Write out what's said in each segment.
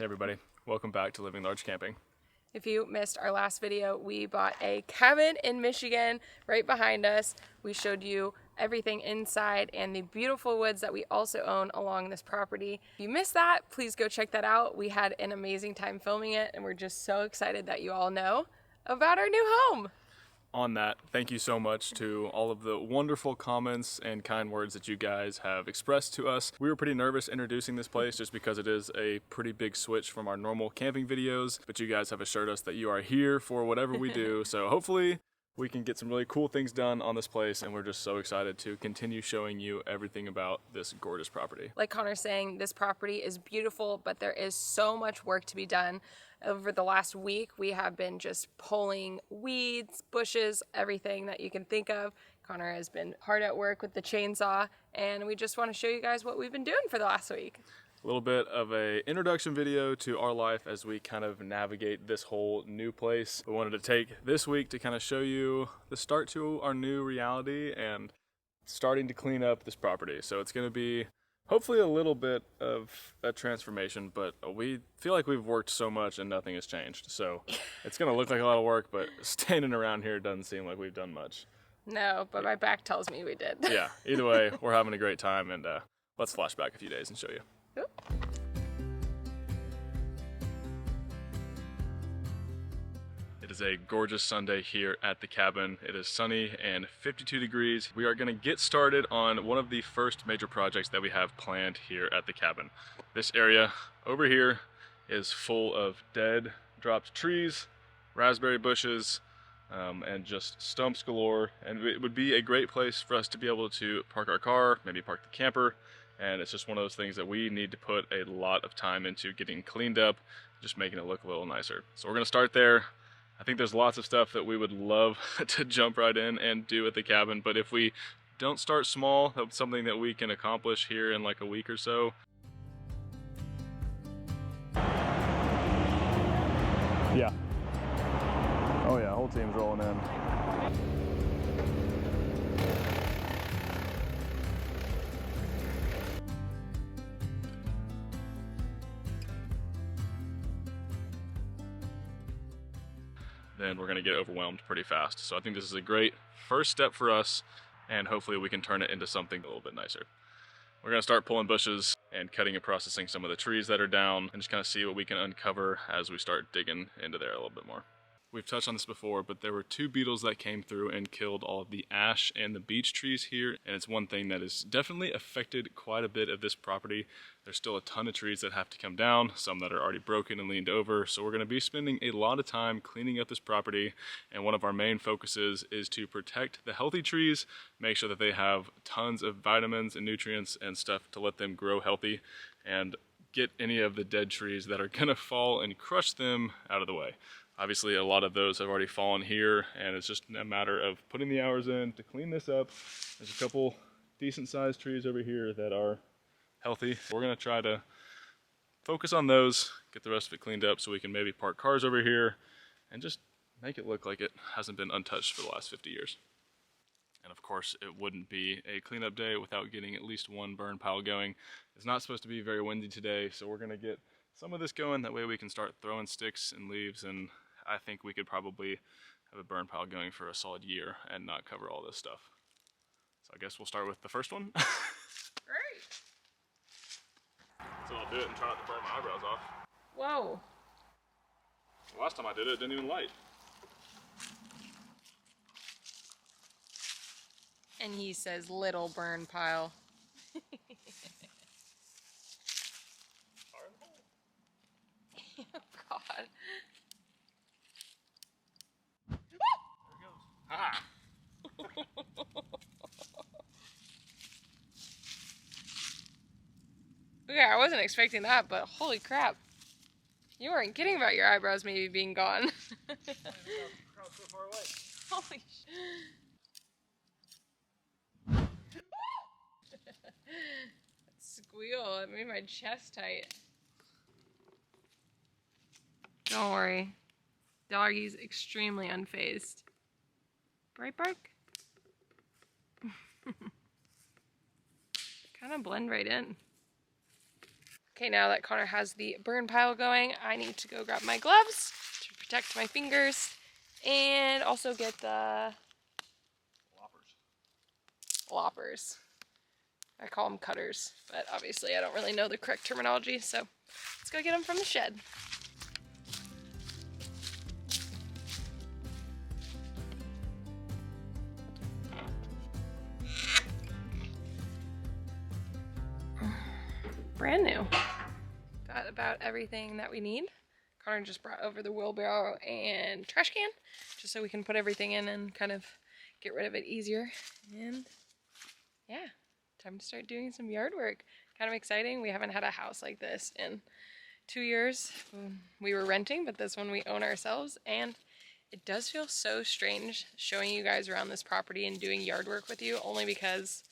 Hey everybody, welcome back to Living Large Camping. If you missed our last video, we bought a cabin in Michigan right behind us. We showed you everything inside and the beautiful woods that we also own along this property. If you missed that, please go check that out. We had an amazing time filming it and we're just so excited that you all know about our new home. On that, thank you so much to all of the wonderful comments and kind words that you guys have expressed to us. We were pretty nervous introducing this place just because it is a pretty big switch from our normal camping videos, but you guys have assured us that you are here for whatever we do, so hopefully we can get some really cool things done on this place, and we're just so excited to continue showing you everything about this gorgeous property. Like Connor's saying, this property is beautiful, but there is so much work to be done. Over the last week, we have been just pulling weeds, bushes, everything that you can think of. Connor has been hard at work with the chainsaw, and we just want to show you guys what we've been doing for the last week. A little bit of a introduction video to our life as we kind of navigate this whole new place. We wanted to take this week to kind of show you the start to our new reality and starting to clean up this property. So it's going to be hopefully a little bit of a transformation, but we feel like we've worked so much and nothing has changed. So it's going to look like a lot of work, but standing around here doesn't seem like we've done much. No, but my back tells me we did. Yeah, either way, we're having a great time, and let's flash back a few days and show you. Oop. It is a gorgeous Sunday here at the cabin. It is sunny and 52 degrees. We are going to get started on one of the first major projects that we have planned here at the cabin. This area over here is full of dead, dropped trees, raspberry bushes, and just stumps galore. And it would be a great place for us to be able to park our car, maybe park the camper. And it's just one of those things that we need to put a lot of time into getting cleaned up, just making it look a little nicer. So we're going to start there. I think there's lots of stuff that we would love to jump right in and do at the cabin, but if we don't start small, that's something that we can accomplish here in like a week or so. Yeah. Oh yeah, whole team's rolling in. Then we're going to get overwhelmed pretty fast. So I think this is a great first step for us, and hopefully we can turn it into something a little bit nicer. We're going to start pulling bushes and cutting and processing some of the trees that are down and just kind of see what we can uncover as we start digging into there a little bit more. We've touched on this before, but there were 2 beetles that came through and killed all of the ash and the beech trees here, and it's one thing that has definitely affected quite a bit of this property. There's still a ton of trees that have to come down, some that are already broken and leaned over, so we're going to be spending a lot of time cleaning up this property, and one of our main focuses is to protect the healthy trees, make sure that they have tons of vitamins and nutrients and stuff to let them grow healthy, and get any of the dead trees that are going to fall and crush them out of the way. Obviously, a lot of those have already fallen here, and it's just a matter of putting the hours in to clean this up. There's a couple decent-sized trees over here that are healthy. We're going to try to focus on those, get the rest of it cleaned up so we can maybe park cars over here and just make it look like it hasn't been untouched for the last 50 years. And of course, it wouldn't be a cleanup day without getting at least one burn pile going. It's not supposed to be very windy today, so we're going to get some of this going. That way we can start throwing sticks and leaves, and I think we could probably have a burn pile going for a solid year and not cover all this stuff. So I guess we'll start with the first one. Great. So I'll do it and try not to burn my eyebrows off. Whoa. Last time I did it, it didn't even light. And he says little burn pile. Oh God. Ha! Okay, I wasn't expecting that, but holy crap. You weren't kidding about your eyebrows maybe being gone. Holy sh... That squeal, it made my chest tight. Don't worry. Doggy's extremely unfazed. Bright bark? Kind of blend right in. Okay, now that Connor has the burn pile going, I need to go grab my gloves to protect my fingers and also get the loppers. I call them cutters, but obviously I don't really know the correct terminology, so let's go get them from the shed. Brand new. Got about everything that we need. Connor just brought over the wheelbarrow and trash can, just so we can put everything in and kind of get rid of it easier. And yeah, time to start doing some yard work. Kind of exciting. We haven't had a house like this in 2 years. We were renting, but this one we own ourselves, and it does feel so strange showing you guys around this property and doing yard work with you, only because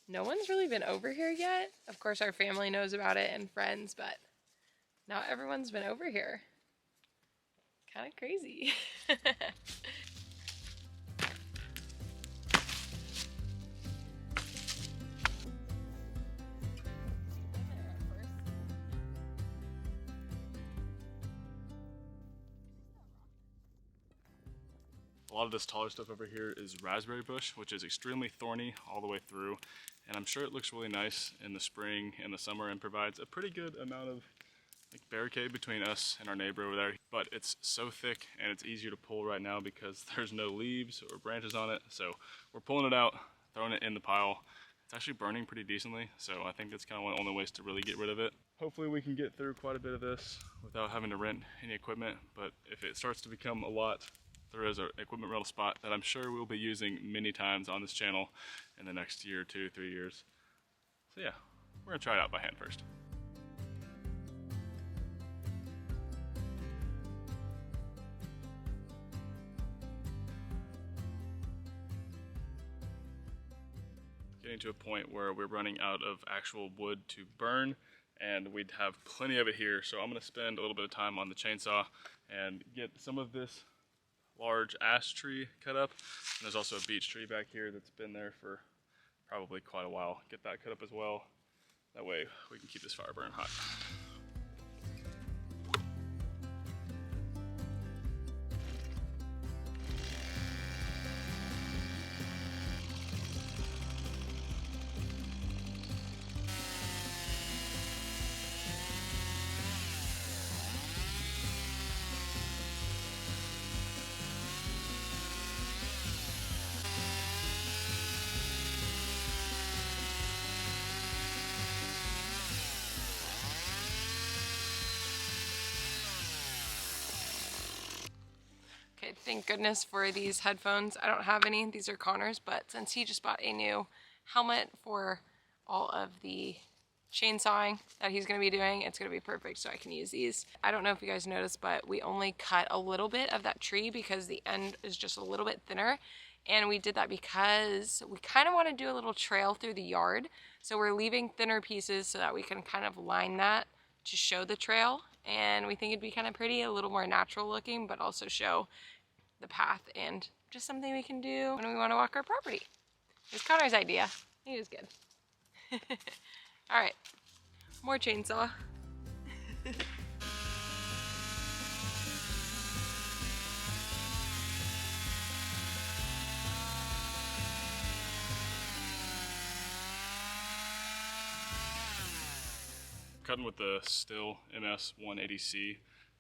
no one's really been over here yet. Of course, our family knows about it and friends, but not everyone's been over here. Kind of crazy. A lot of this taller stuff over here is raspberry bush, which is extremely thorny all the way through. And I'm sure it looks really nice in the spring and the summer and provides a pretty good amount of barricade between us and our neighbor over there. But it's so thick and it's easier to pull right now because there's no leaves or branches on it. So we're pulling it out, throwing it in the pile. It's actually burning pretty decently, so I think that's kind of one of the only ways to really get rid of it. Hopefully we can get through quite a bit of this without having to rent any equipment, but if it starts to become a lot, there is an equipment rental spot that I'm sure we'll be using many times on this channel in the next year, 2, 3 years. So yeah, we're gonna try it out by hand first. Getting to a point where we're running out of actual wood to burn, and we'd have plenty of it here, so I'm gonna spend a little bit of time on the chainsaw and get some of this large ash tree cut up. And there's also a beech tree back here that's been there for probably quite a while. Get that cut up as well. That way we can keep this fire burning hot. Okay, thank goodness for these headphones. I don't have any, these are Connor's, but since he just bought a new helmet for all of the chainsawing that he's going to be doing, it's going to be perfect, so I can use these. I don't know if you guys noticed, but we only cut a little bit of that tree because the end is just a little bit thinner, and we did that because we kind of want to do a little trail through the yard, so we're leaving thinner pieces so that we can kind of line that to show the trail, and we think it'd be kind of pretty, a little more natural looking, but also show the path and just something we can do when we want to walk our property. It was Connor's idea. He was good. All right, more chainsaw. Cutting with the Stihl MS 180C,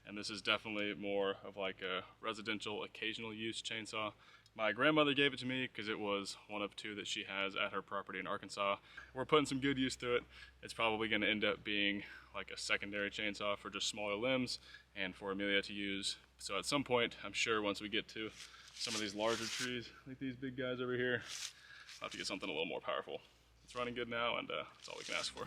and this is definitely more of like a residential occasional use chainsaw. My grandmother gave it to me because it was one of 2 that she has at her property in Arkansas. We're putting some good use to it. It's probably going to end up being like a secondary chainsaw for just smaller limbs and for Amelia to use. So at some point, I'm sure once we get to some of these larger trees, like these big guys over here, I'll have to get something a little more powerful. It's running good now, and that's all we can ask for.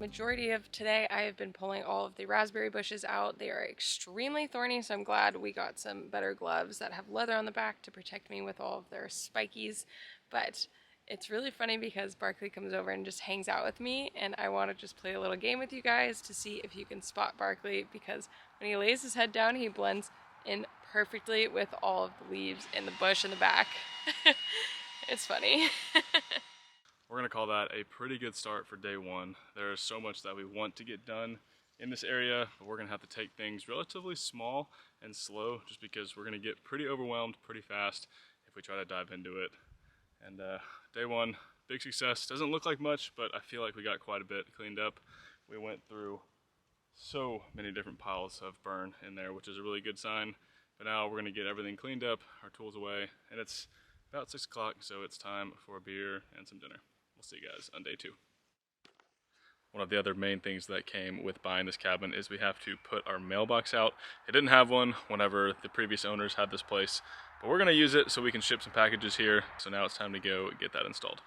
Majority of today I have been pulling all of the raspberry bushes out. They are extremely thorny, so I'm glad we got some better gloves that have leather on the back to protect me with all of their spikies. But it's really funny because Barkley comes over and just hangs out with me, and I want to just play a little game with you guys to see if you can spot Barkley, because when he lays his head down he blends in perfectly with all of the leaves in the bush in the back. It's funny. we're gonna call that a pretty good start for day one. There is so much that we want to get done in this area, but we're gonna have to take things relatively small and slow just because we're gonna get pretty overwhelmed pretty fast if we try to dive into it. And day one, big success. Doesn't look like much, but I feel like we got quite a bit cleaned up. We went through so many different piles of burn in there, which is a really good sign. But now we're gonna get everything cleaned up, our tools away, and it's about 6 o'clock, so it's time for a beer and some dinner. We'll see you guys on day two. One of the other main things that came with buying this cabin is we have to put our mailbox out. It didn't have one whenever the previous owners had this place, but we're gonna use it so we can ship some packages here. So now it's time to go get that installed.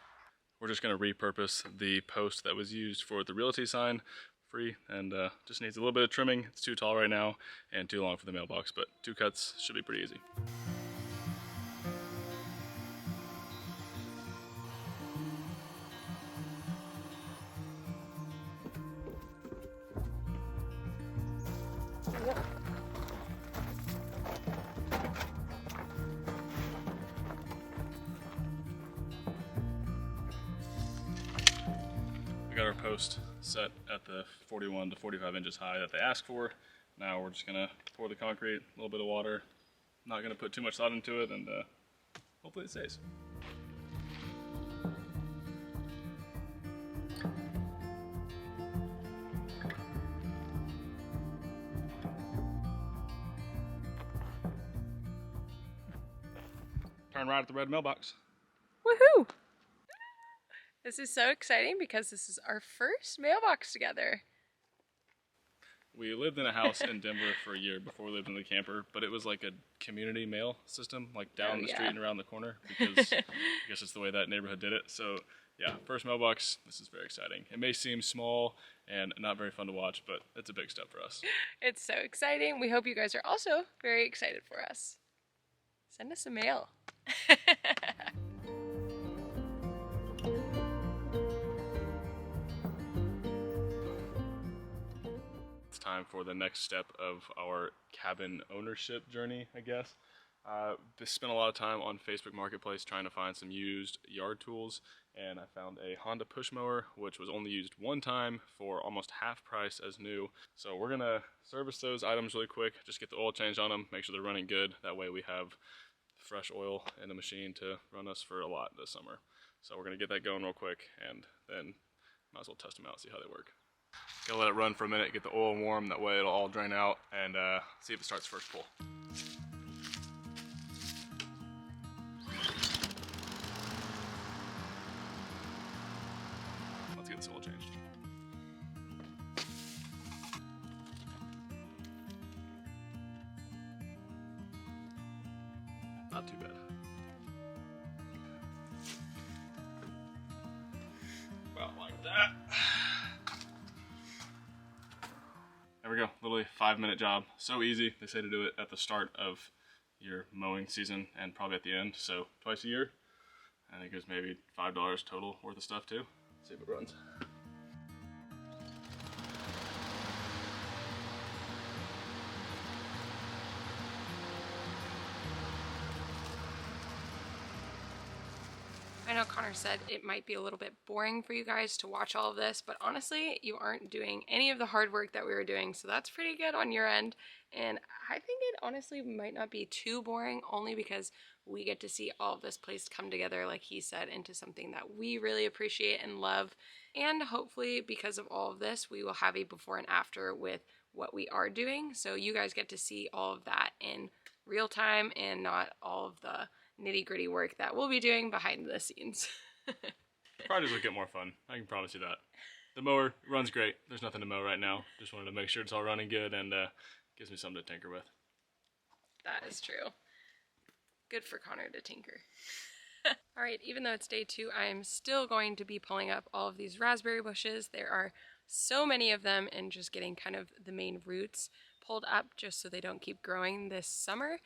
We're just gonna repurpose the post that was used for the realty sign free, and just needs a little bit of trimming. It's too tall right now and too long for the mailbox, but 2 cuts should be pretty easy. We got our post set at the 41 to 45 inches high that they asked for. Now we're just gonna pour the concrete, a little bit of water. Not gonna put too much thought into it, and hopefully it stays. Turn right at the red mailbox. Woohoo! This is so exciting because this is our first mailbox together. We lived in a house in Denver for a year before we lived in the camper, but it was like a community mail system, like down the street and around the corner, because I guess it's the way that neighborhood did it. So yeah, first mailbox, this is very exciting. It may seem small and not very fun to watch, but it's a big step for us. It's so exciting. We hope you guys are also very excited for us. Send us a mail. Time for the next step of our cabin ownership journey, I guess. Spent a lot of time on Facebook Marketplace trying to find some used yard tools, and I found a Honda push mower, which was only used one time for almost half price as new. So we're gonna service those items really quick, just get the oil changed on them, make sure they're running good. That way we have fresh oil in the machine to run us for a lot this summer. So we're gonna get that going real quick, and then might as well test them out, see how they work. Gotta let it run for a minute, get the oil warm, that way it'll all drain out, and see if it starts first pull. Let's get this oil changed. Not too bad. About like that. There we go, literally 5-minute job. So easy. They say to do it at the start of your mowing season and probably at the end, so twice a year. I think it was maybe $5 total worth of stuff too. Let's see if it runs. I know Connor said it might be a little bit boring for you guys to watch all of this, but honestly, you aren't doing any of the hard work that we were doing, so that's pretty good on your end. And I think it honestly might not be too boring, only because we get to see all of this place come together, like he said, into something that we really appreciate and love. And hopefully, because of all of this, we will have a before and after with what we are doing, so you guys get to see all of that in real time and not all of the nitty-gritty work that we'll be doing behind the scenes. Projects will get more fun, I can promise you that. The mower runs great. There's nothing to mow right now. Just wanted to make sure it's all running good, and gives me something to tinker with. That is true. Good for Connor to tinker. Alright, even though it's day 2, I am still going to be pulling up all of these raspberry bushes. There are so many of them, and just getting kind of the main roots pulled up just so they don't keep growing this summer.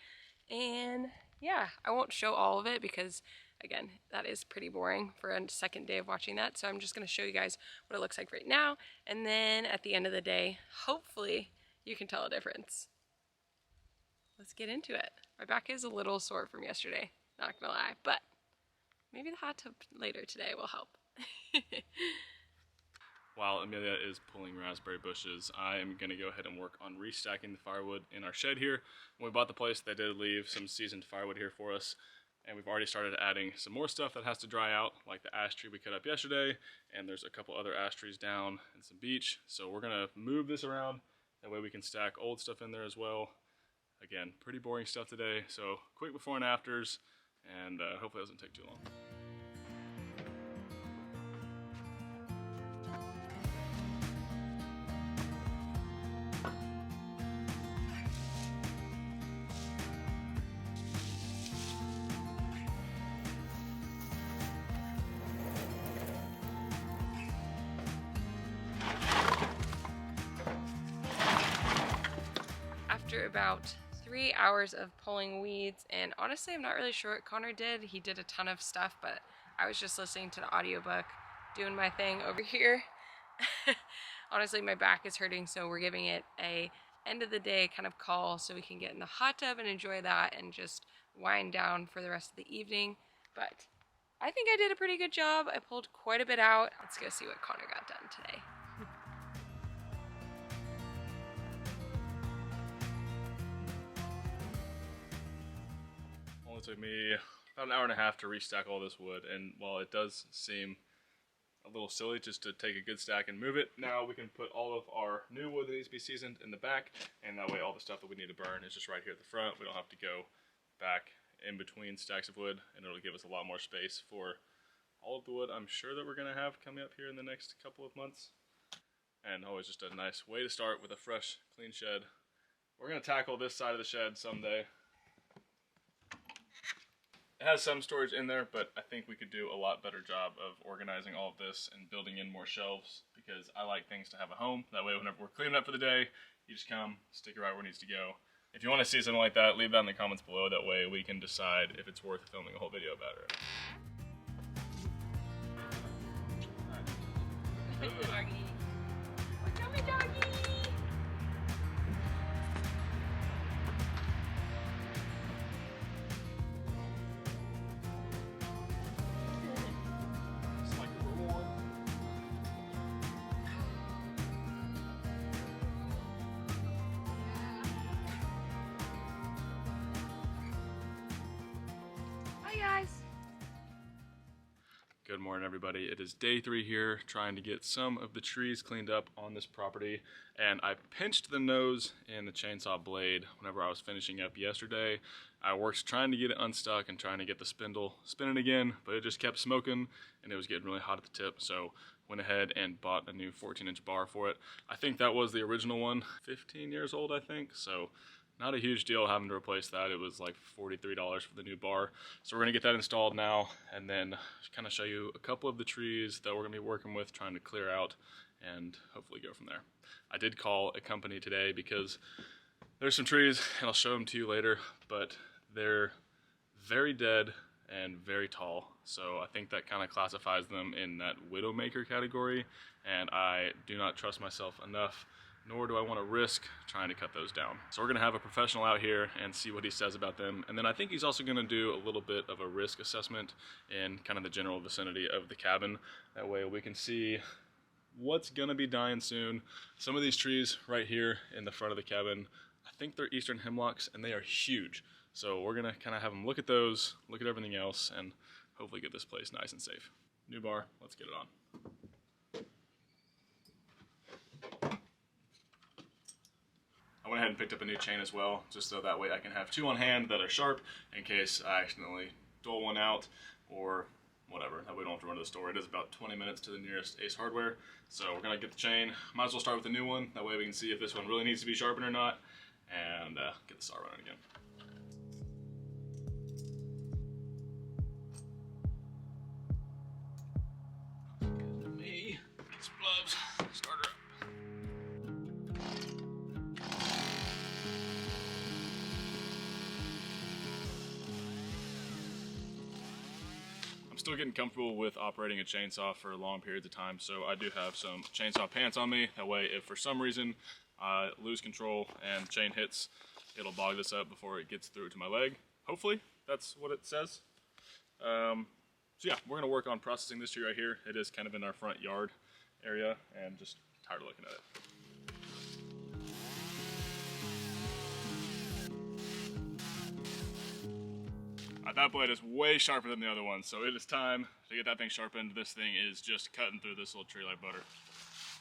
And yeah, I won't show all of it because, again, that is pretty boring for a second day of watching that. So I'm just going to show you guys what it looks like right now. And then at the end of the day, hopefully you can tell a difference. Let's get into it. My back is a little sore from yesterday, not gonna lie, but maybe the hot tub later today will help. While Amelia is pulling raspberry bushes, I am going to go ahead and work on restacking the firewood in our shed here. When we bought the place, they did leave some seasoned firewood here for us, and we've already started adding some more stuff that has to dry out, like the ash tree we cut up yesterday, and there's a couple other ash trees down and some beech. So we're going to move this around, that way we can stack old stuff in there as well. Again, pretty boring stuff today, so quick before and afters, and hopefully it doesn't take too long. After about 3 hours of pulling weeds, and honestly I'm not really sure what Connor did. He did a ton of stuff, but I was just listening to the audiobook, doing my thing over here. Honestly, my back is hurting, so we're giving it a end of the day kind of call so we can get in the hot tub and enjoy that and just wind down for the rest of the evening. But I think I did a pretty good job. I pulled quite a bit out. Let's go see what Connor got done today. Only took me about an hour and a half to restack all this wood, and while it does seem a little silly just to take a good stack and move it, now we can put all of our new wood that needs to be seasoned in the back, and that way all the stuff that we need to burn is just right here at the front. We don't have to go back in between stacks of wood, and it'll give us a lot more space for all of the wood I'm sure that we're going to have coming up here in the next couple of months. And always just a nice way to start with a fresh, clean shed. We're going to tackle this side of the shed someday. It has some storage in there, but I think we could do a lot better job of organizing all of this and building in more shelves, because I like things to have a home. That way whenever we're cleaning up for the day, you just come, stick it right where it needs to go. If you want to see something like that, leave that in the comments below. That way we can decide if it's worth filming a whole video about it. Doggy. Come here, doggy. It's like a reward. Hi guys. Good morning, everybody. It is day 3 here, trying to get some of the trees cleaned up on this property, and I pinched the nose in the chainsaw blade whenever I was finishing up yesterday. I worked trying to get it unstuck and trying to get the spindle spinning again, but it just kept smoking and it was getting really hot at the tip, so went ahead and bought a new 14-inch bar for it. I think that was the original one, 15 years old I think, so not a huge deal having to replace that. It was like $43 for the new bar. So we're gonna get that installed now, and then kind of show you a couple of the trees that we're gonna be working with, trying to clear out, and hopefully go from there. I did call a company today because there's some trees, and I'll show them to you later, but they're very dead and very tall. So I think that kind of classifies them in that widowmaker category, and I do not trust myself enough, nor do I want to risk trying to cut those down. So we're going to have a professional out here and see what he says about them. And then I think he's also going to do a little bit of a risk assessment in kind of the general vicinity of the cabin. That way we can see what's going to be dying soon. Some of these trees right here in the front of the cabin, I think they're eastern hemlocks, and they are huge. So we're going to kind of have him look at those, look at everything else, and hopefully get this place nice and safe. New bar, let's get it on. I went ahead and picked up a new chain as well, just so that way I can have 2 on hand that are sharp in case I accidentally dole one out or whatever. That way we don't have to run to the store. It is about 20 minutes to the nearest Ace Hardware. So we're gonna get the chain. Might as well start with the new one. That way we can see if this one really needs to be sharpened or not, and get the saw running again. Good to me. Get some gloves. Start her up. I'm still getting comfortable with operating a chainsaw for long periods of time, so I do have some chainsaw pants on me. That way, if for some reason I lose control and the chain hits, it'll bog this up before it gets through to my leg. Hopefully, that's what it says. So yeah, we're gonna work on processing this tree right here. It is kind of in our front yard area, and just tired of looking at it. That blade is way sharper than the other one, so it is time to get that thing sharpened. This thing is just cutting through this little tree like butter.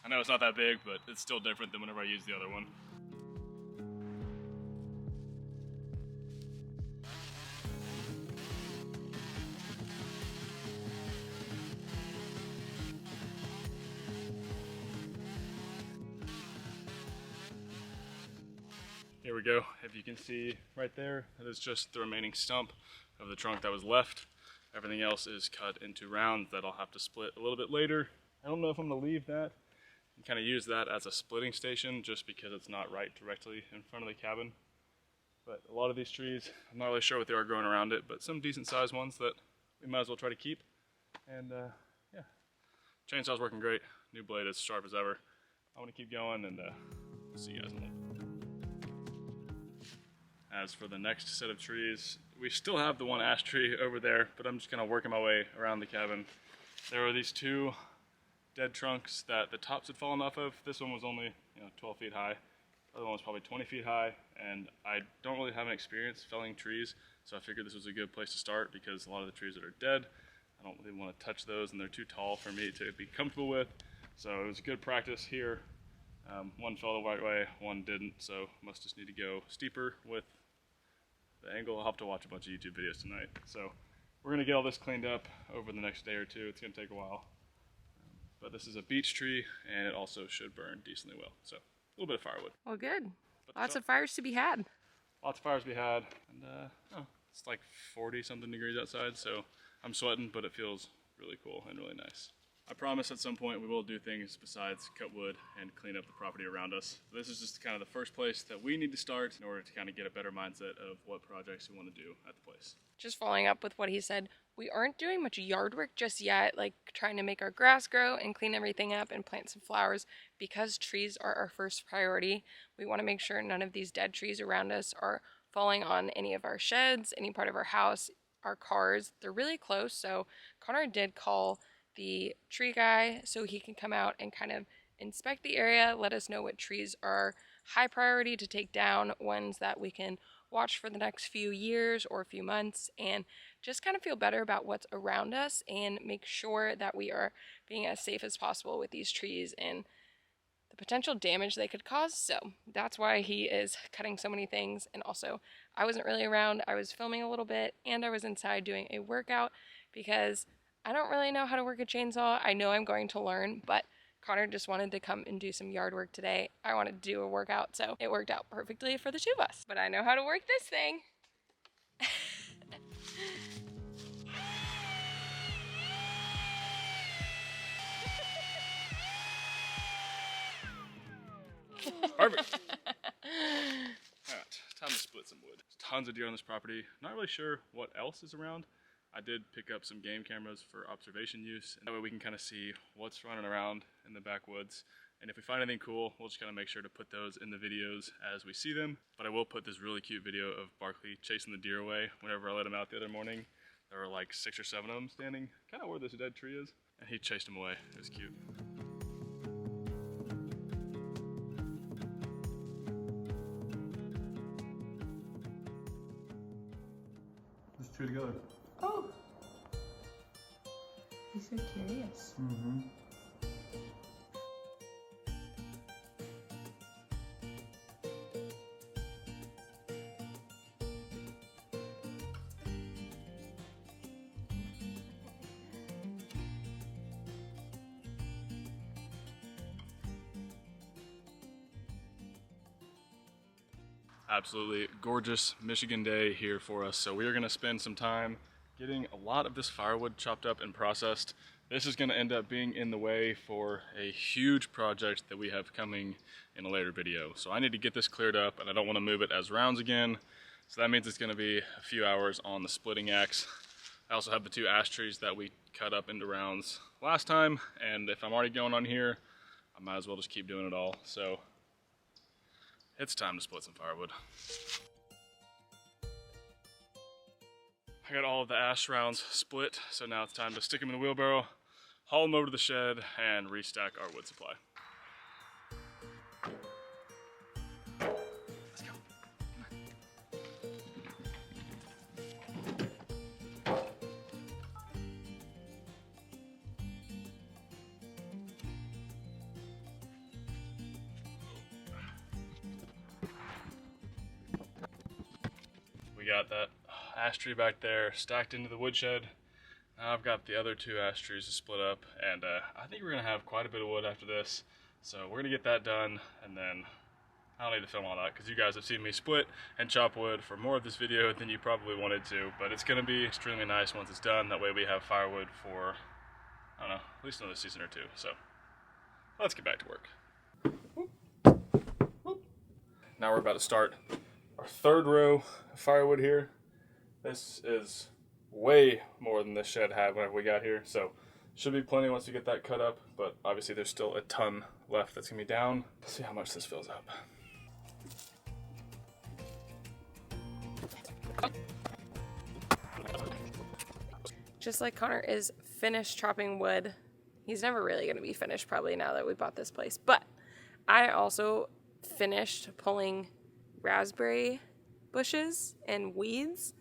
I know it's not that big, but it's still different than whenever I use the other one. Here we go. If you can see right there, that is just the remaining stump of the trunk that was left. Everything else is cut into rounds that I'll have to split a little bit later. I don't know if I'm gonna leave that and kind of use that as a splitting station just because it's not right directly in front of the cabin. But a lot of these trees, I'm not really sure what they are growing around it, but some decent sized ones that we might as well try to keep. And yeah, chainsaw's working great. New blade is sharp as ever. I want to keep going, and see you guys in a little bit. As for the next set of trees, we still have the one ash tree over there, but I'm just kind of working my way around the cabin. There were these two dead trunks that the tops had fallen off of. This one was only 12 feet high. The other one was probably 20 feet high, and I don't really have an experience felling trees, so I figured this was a good place to start because a lot of the trees that are dead, I don't really want to touch those, and they're too tall for me to be comfortable with. So it was a good practice here. One fell the right way, one didn't, so must just need to go steeper with the angle. I'll have to watch a bunch of YouTube videos tonight. So we're gonna get all this cleaned up over the next day or two. It's gonna take a while. But this is a beech tree, and it also should burn decently well. So a little bit of firewood. Well, good. Lots of fires to be had. Lots of fires to be had. And it's like 40 something degrees outside, so I'm sweating, but it feels really cool and really nice. I promise at some point we will do things besides cut wood and clean up the property around us. This is just kind of the first place that we need to start in order to kind of get a better mindset of what projects we want to do at the place. Just following up with what he said, we aren't doing much yard work just yet, like trying to make our grass grow and clean everything up and plant some flowers, because trees are our first priority. We want to make sure none of these dead trees around us are falling on any of our sheds, any part of our house, our cars. They're really close, so Connor did call the tree guy so he can come out and kind of inspect the area, let us know what trees are high priority to take down, ones that we can watch for the next few years or a few months, and just kind of feel better about what's around us and make sure that we are being as safe as possible with these trees and the potential damage they could cause. So that's why he is cutting so many things. And also, I wasn't really around. I was filming a little bit, and I was inside doing a workout because I don't really know how to work a chainsaw. I know I'm going to learn, but Connor just wanted to come and do some yard work today. I wanted to do a workout, so it worked out perfectly for the two of us. But I know how to work this thing. Perfect. Alright, time to split some wood. There's tons of deer on this property. Not really sure what else is around. I did pick up some game cameras for observation use, and that way we can kind of see what's running around in the backwoods. And if we find anything cool, we'll just kind of make sure to put those in the videos as we see them. But I will put this really cute video of Barkley chasing the deer away whenever I let him out the other morning. There were like 6 or 7 of them standing kind of where this dead tree is, and he chased them away. It was cute. Just two together. Oh, he's so curious. Mm-hmm. Absolutely gorgeous Michigan day here for us. So we are going to spend some time getting a lot of this firewood chopped up and processed. This is going to end up being in the way for a huge project that we have coming in a later video. So I need to get this cleared up, and I don't want to move it as rounds again. So that means it's going to be a few hours on the splitting axe. I also have the 2 ash trees that we cut up into rounds last time, and if I'm already going on here, I might as well just keep doing it all. So it's time to split some firewood. I got all of the ash rounds split, so now it's time to stick them in the wheelbarrow, haul them over to the shed, and restack our wood supply. Let's go. We got that ash tree back there stacked into the woodshed. Now I've got the other 2 ash trees to split up, and I think we're gonna have quite a bit of wood after this. So we're gonna get that done, and then I don't need to film all that because you guys have seen me split and chop wood for more of this video than you probably wanted to, but it's gonna be extremely nice once it's done. That way we have firewood for, I don't know, at least another season or 2. So let's get back to work. Now we're about to start our 3rd row of firewood here. This is way more than this shed had whenever we got here, so should be plenty once we get that cut up, but obviously there's still a ton left that's gonna be down. Let's see how much this fills up. Just like Connor is finished chopping wood, he's never really going to be finished probably now that we bought this place, but I also finished pulling raspberry bushes and weeds.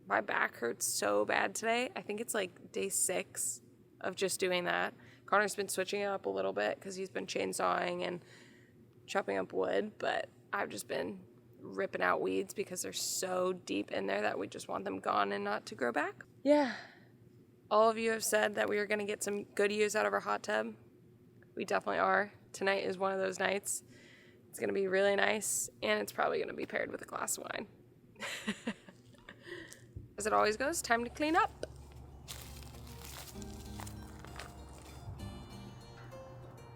My back hurts so bad today. I think it's like day 6 of just doing that. Connor's been switching it up a little bit because he's been chainsawing and chopping up wood, but I've just been ripping out weeds because they're so deep in there that we just want them gone and not to grow back. Yeah. All of you have said that we are going to get some good use out of our hot tub. We definitely are. Tonight is one of those nights. It's going to be really nice, and it's probably going to be paired with a glass of wine. As it always goes, time to clean up.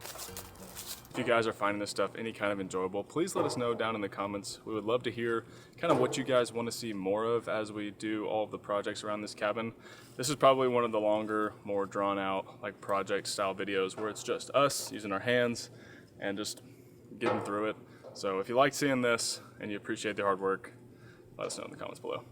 If you guys are finding this stuff any kind of enjoyable, please let us know down in the comments. We would love to hear kind of what you guys want to see more of as we do all of the projects around this cabin. This is probably one of the longer, more drawn out, like project style videos where it's just us using our hands and just getting through it. So if you like seeing this and you appreciate the hard work, let us know in the comments below.